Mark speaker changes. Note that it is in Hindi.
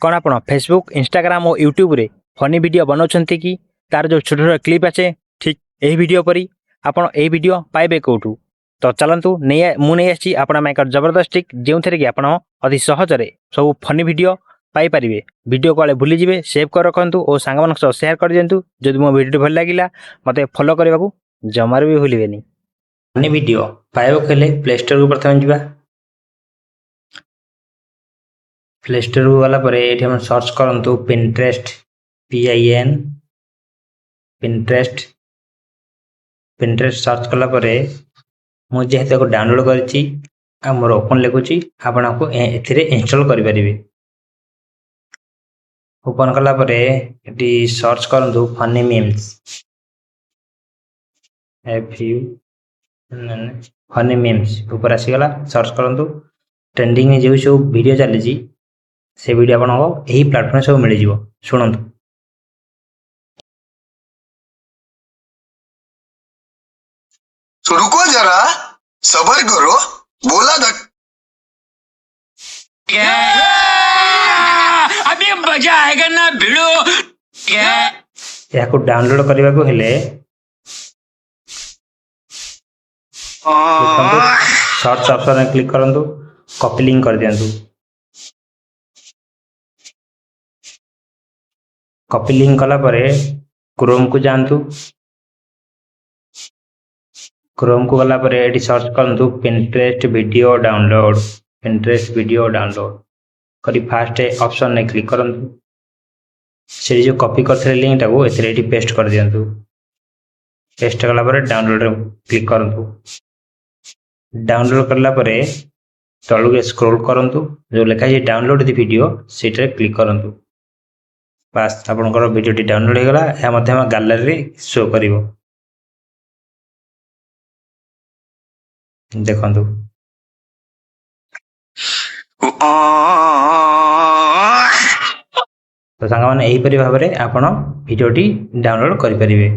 Speaker 1: कौन आप फेसबुक इंस्टाग्राम और यूट्यूब रे फनी वीडियो बनाउछन्ती कि तार जो छोट छोट क्लिप आछे ठीक एही वीडियो परी आपण एही वीडियो पाइबे कोठू तो चलंतु मु नहीं आछि आपण में एक जबरदस्त ट्रिक जो थे कि आपण अति सहज रे सब फनी वीडियो पाई परिबे। वीडियो को भूली जिवे सेव कर रखंतु और सांग मानक सह शेयर कर दियंतु। जदि मो वीडियो भल लागिला मते फॉलो करबा को जमार भी भूलिबेनी। फनी वीडियो पाइबो केले प्ले स्टोर को प्रथम जिबा। प्ले स्टोर को गला परे एठी हम सर्च करंतु Pinterest PIN Pinterest Pinterest search कला परे मु जेहेतु को डाउनलोड करछि आ मोर ओपन लिखुछि आपण को एथिरे इंस्टॉल करि परिबे। ओपन कला परे एटी सर्च करंतु फनी मीम्स फनी मीम्स ऊपर आसी गला सर्च करंतु ट्रेंडिंग में जो सब वीडियो चली जी से वीडियो आपण को एही प्लेटफॉर्म सब मिल जिवो। सुनंतु
Speaker 2: तो रुको जरा सबर करो बोला था
Speaker 3: क्या अभी मजा आएगा ना भिड़ो क्या
Speaker 1: या को डाउनलोड करबा को हेले सर्च ऑप्शन में क्लिक करंतु कॉपी लिंक कर दियंतु। कॉपी लिंक कला परे क्रोम को जानतु। क्रोम को गला परे एटी सर्च करंतु पिंटरेस्ट वीडियो डाउनलोड करी फास्ट ऑप्शन ने क्लिक करंतु। से जो कॉपी करथले लिंक टाको एथरे एटी पेस्ट कर दियंतु। पेस्ट कला परे डाउनलोड रे क्लिक करंतु। डाउनलोड करला परे तळु के स्क्रॉल करंतु जो लिखा है डाउनलोड द वीडियो सेटरे क्लिक करंतु। बस आपनकर वीडियो टी डाउनलोड हो गला। या मध्यम गैलरी रे शो करिवो देखंतु। तो सांग माने एही परि भाबरे आपण वीडियो टी डाउनलोड करि परिबे।